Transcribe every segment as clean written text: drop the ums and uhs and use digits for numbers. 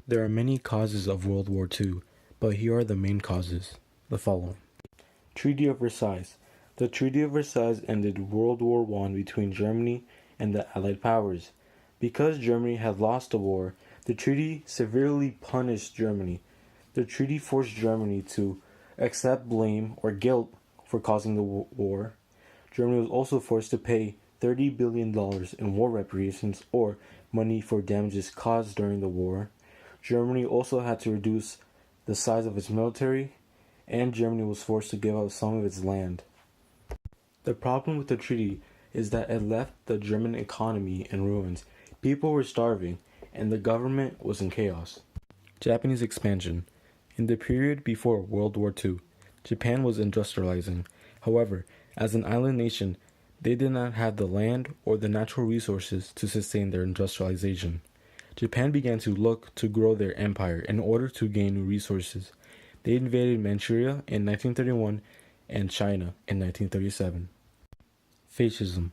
There are many causes of World War II, but here are the main causes. The following. Treaty of Versailles. The Treaty of Versailles ended World War I between Germany and the Allied powers. Because Germany had lost the war, the treaty severely punished Germany. The treaty forced Germany to accept blame or guilt for causing the war. Germany was also forced to pay $30 billion in war reparations or money for damages caused during the war. Germany also had to reduce the size of its military, and Germany was forced to give up some of its land. The problem with the treaty is that it left the German economy in ruins. People were starving, and the government was in chaos. Japanese expansion. In the period before World War II, Japan was industrializing. However, as an island nation, they did not have the land or the natural resources to sustain their industrialization. Japan began to look to grow their empire in order to gain new resources. They invaded Manchuria in 1931 and China in 1937. Fascism.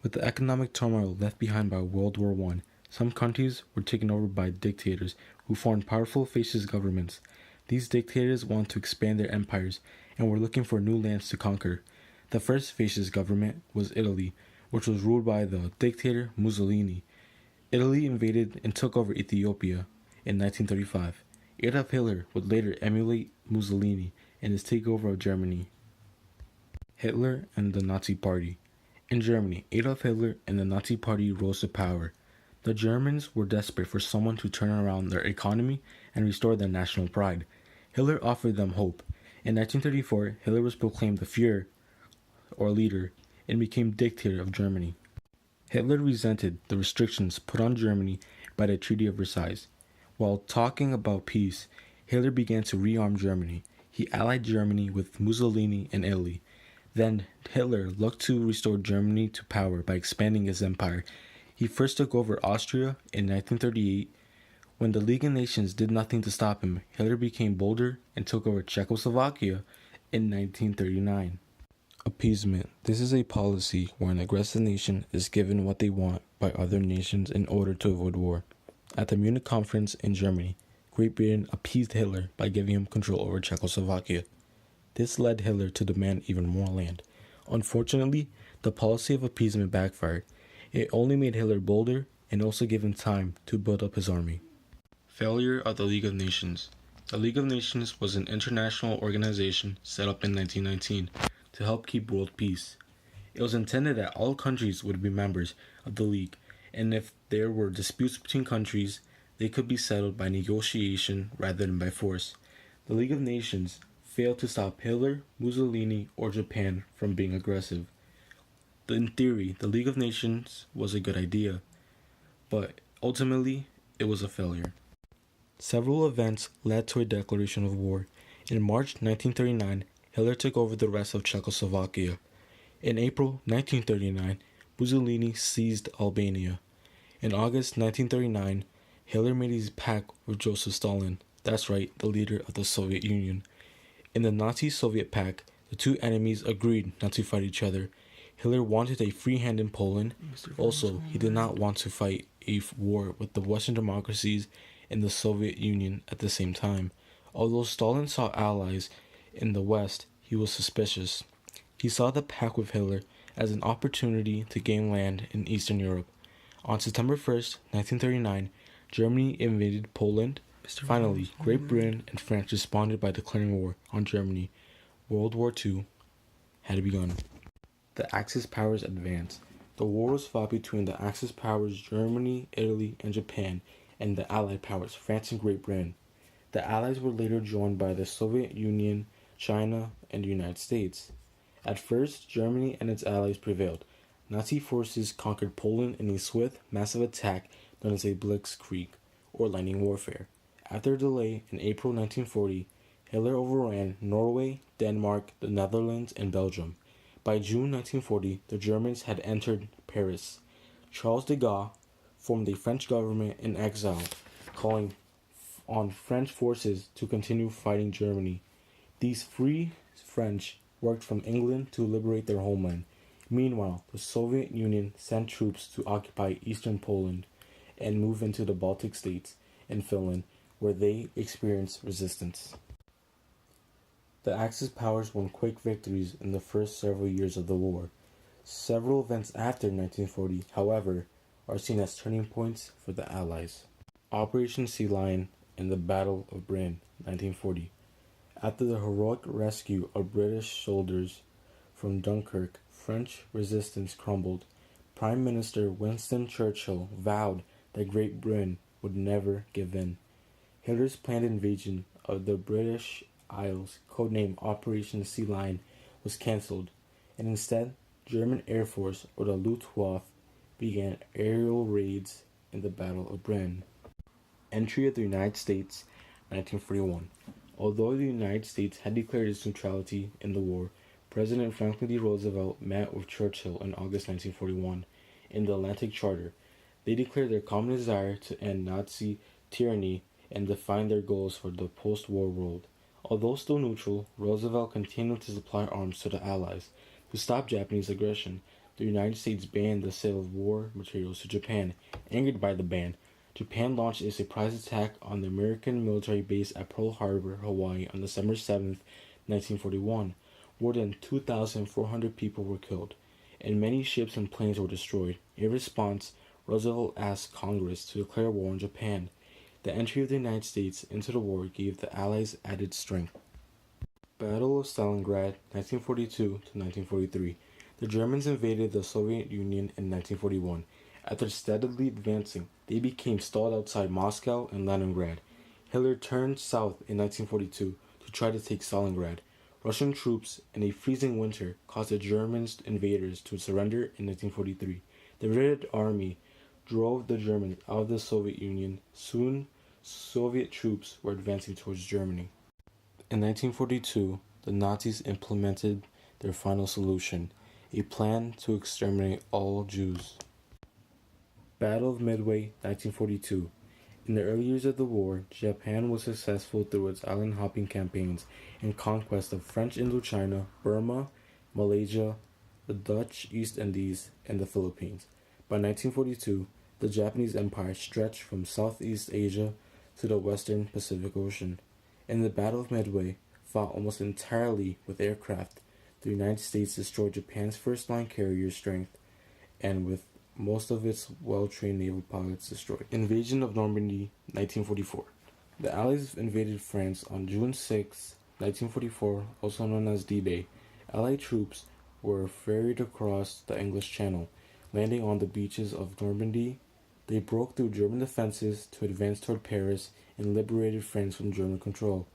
With the economic turmoil left behind by World War I, some countries were taken over by dictators who formed powerful fascist governments. These dictators wanted to expand their empires and were looking for new lands to conquer. The first fascist government was Italy, which was ruled by the dictator Mussolini. Italy invaded and took over Ethiopia in 1935. Adolf Hitler would later emulate Mussolini in his takeover of Germany. Hitler and the Nazi Party. In Germany, Adolf Hitler and the Nazi Party rose to power. The Germans were desperate for someone to turn around their economy and restore their national pride. Hitler offered them hope. In 1934, Hitler was proclaimed the Führer, or leader, and became dictator of Germany. Hitler resented the restrictions put on Germany by the Treaty of Versailles. While talking about peace, Hitler began to rearm Germany. He allied Germany with Mussolini and Italy. Then Hitler looked to restore Germany to power by expanding his empire. He first took over Austria in 1938. When the League of Nations did nothing to stop him, Hitler became bolder and took over Czechoslovakia in 1939. Appeasement. This is a policy where an aggressive nation is given what they want by other nations in order to avoid war. At the Munich Conference in Germany, Great Britain appeased Hitler by giving him control over Czechoslovakia. This led Hitler to demand even more land. Unfortunately, the policy of appeasement backfired. It only made Hitler bolder and also gave him time to build up his army. Failure of the League of Nations. The League of Nations was an international organization set up in 1919 to help keep world peace. It was intended that all countries would be members of the League, and if there were disputes between countries, they could be settled by negotiation rather than by force. The League of Nations failed to stop Hitler, Mussolini, or Japan from being aggressive. In theory, the League of Nations was a good idea, but ultimately, it was a failure. Several events led to a declaration of war. In March 1939, Hitler took over the rest of Czechoslovakia. In April 1939, Mussolini seized Albania. In August 1939, Hitler made his pact with Joseph Stalin, that's right, the leader of the Soviet Union. In the Nazi-Soviet pact, the two enemies agreed not to fight each other. Hitler wanted a free hand in Poland. Also, he did not want to fight a war with the Western democracies and the Soviet Union at the same time. Although Stalin saw allies in the West, he was suspicious. He saw the pact with Hitler as an opportunity to gain land in Eastern Europe. On September 1st, 1939, Germany invaded Poland. Finally, Great Britain and France responded by declaring war on Germany. World War II had begun. The Axis powers advanced. The war was fought between the Axis powers Germany, Italy, and Japan, and the Allied powers France and Great Britain. The Allies were later joined by the Soviet Union, China, and the United States. At first, Germany and its allies prevailed. Nazi forces conquered Poland in a swift, massive attack known as a Blitzkrieg, or lightning warfare. After a delay, in April 1940, Hitler overran Norway, Denmark, the Netherlands, and Belgium. By June 1940, the Germans had entered Paris. Charles de Gaulle formed a French government in exile, calling on French forces to continue fighting Germany. These free French worked from England to liberate their homeland. Meanwhile, the Soviet Union sent troops to occupy eastern Poland and move into the Baltic states and Finland, where they experienced resistance. The Axis powers won quick victories in the first several years of the war. Several events after 1940, however, are seen as turning points for the Allies. Operation Sea Lion and the Battle of Britain, 1940. After the heroic rescue of British soldiers from Dunkirk, French resistance crumbled. Prime Minister Winston Churchill vowed that Great Britain would never give in. Hitler's planned invasion of the British Isles, codenamed Operation Sea Lion, was cancelled, and instead, German Air Force, or the Luftwaffe, began aerial raids in the Battle of Britain. Entry of the United States, 1941. Although the United States had declared its neutrality in the war, President Franklin D. Roosevelt met with Churchill in August 1941 in the Atlantic Charter. They declared their common desire to end Nazi tyranny and define their goals for the post-war world. Although still neutral, Roosevelt continued to supply arms to the Allies. To stop Japanese aggression, the United States banned the sale of war materials to Japan. Angered by the ban, Japan launched a surprise attack on the American military base at Pearl Harbor, Hawaii on December 7, 1941. More than 2,400 people were killed, and many ships and planes were destroyed. In response, Roosevelt asked Congress to declare war on Japan. The entry of the United States into the war gave the Allies added strength. Battle of Stalingrad, 1942 to 1943. The Germans invaded the Soviet Union in 1941. After steadily advancing, they became stalled outside Moscow and Leningrad. Hitler turned south in 1942 to try to take Stalingrad. Russian troops in a freezing winter caused the German invaders to surrender in 1943. The Red Army drove the Germans out of the Soviet Union. Soon, Soviet troops were advancing towards Germany. In 1942, the Nazis implemented their final solution, a plan to exterminate all Jews. Battle of Midway, 1942. In the early years of the war, Japan was successful through its island-hopping campaigns and conquest of French Indochina, Burma, Malaysia, the Dutch East Indies, and the Philippines. By 1942, the Japanese Empire stretched from Southeast Asia to the western Pacific Ocean. In the Battle of Midway, fought almost entirely with aircraft, the United States destroyed Japan's first-line carrier strength, and with most of its well-trained naval pilots destroyed. Invasion of Normandy, 1944. The Allies invaded France on June 6, 1944, also known as D-Day. Allied troops were ferried across the English Channel, landing on the beaches of Normandy. They broke through German defenses to advance toward Paris and liberated France from German control.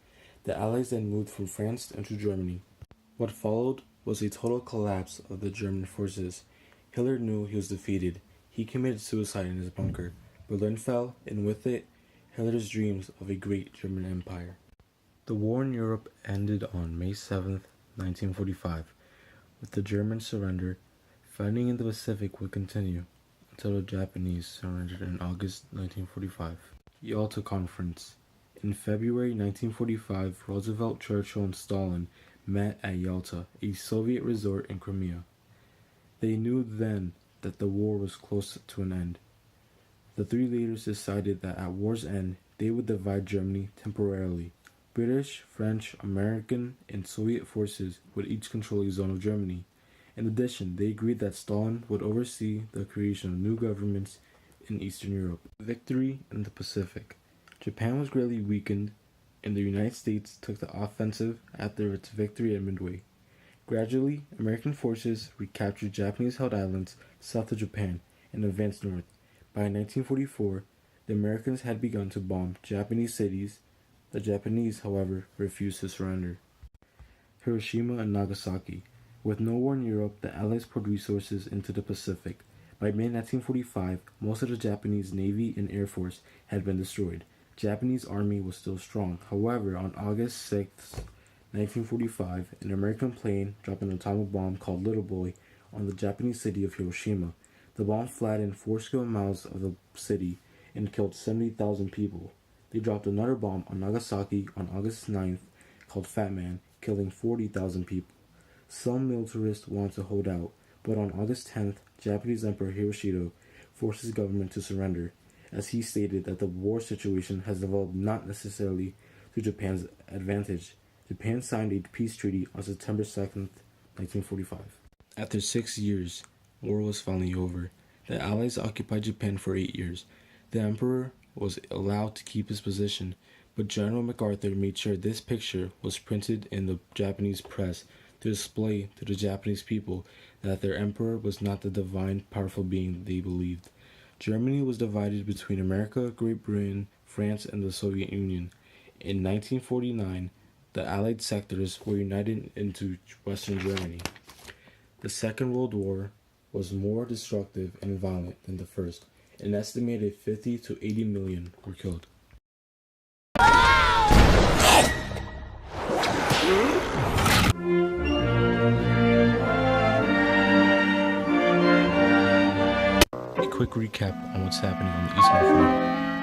The Allies then moved from France into Germany. What followed was a total collapse of the German forces. Hitler knew he was defeated. He committed suicide in his bunker. Berlin fell, and with it, Hitler's dreams of a great German empire. The war in Europe ended on May 7, 1945. With the German surrender, fighting in the Pacific would continue until the Japanese surrendered in August 1945. Yalta Conference. In February 1945, Roosevelt, Churchill, and Stalin met at Yalta, a Soviet resort in Crimea. They knew then that the war was close to an end. The three leaders decided that at war's end, they would divide Germany temporarily. British, French, American, and Soviet forces would each control a zone of Germany. In addition, they agreed that Stalin would oversee the creation of new governments in Eastern Europe. Victory in the Pacific. Japan was greatly weakened, and the United States took the offensive after its victory at Midway. Gradually, American forces recaptured Japanese-held islands south of Japan and advanced north. By 1944, the Americans had begun to bomb Japanese cities. The Japanese, however, refused to surrender. Hiroshima and Nagasaki. With no war in Europe, the Allies poured resources into the Pacific. By mid-1945, most of the Japanese Navy and Air Force had been destroyed. Japanese army was still strong. However, on August 6, 1945, an American plane dropped an atomic bomb called Little Boy on the Japanese city of Hiroshima. The bomb flattened 4 square miles of the city and killed 70,000 people. They dropped another bomb on Nagasaki on August 9th called Fat Man, killing 40,000 people. Some militarists wanted to hold out, but on August 10th, Japanese Emperor Hirohito forced his government to surrender. as he stated that the war situation has developed not necessarily to Japan's advantage. Japan signed a peace treaty on September 2nd, 1945. After 6 years, war was finally over. The Allies occupied Japan for 8 years. The Emperor was allowed to keep his position, but General MacArthur made sure this picture was printed in the Japanese press to display to the Japanese people that their emperor was not the divine, powerful being they believed. Germany was divided between America, Great Britain, France, and the Soviet Union. In 1949, the Allied sectors were united into Western Germany. The Second World War was more destructive and violent than the first. An estimated 50 to 80 million were killed. A quick recap on what's happening on the Eastern Front.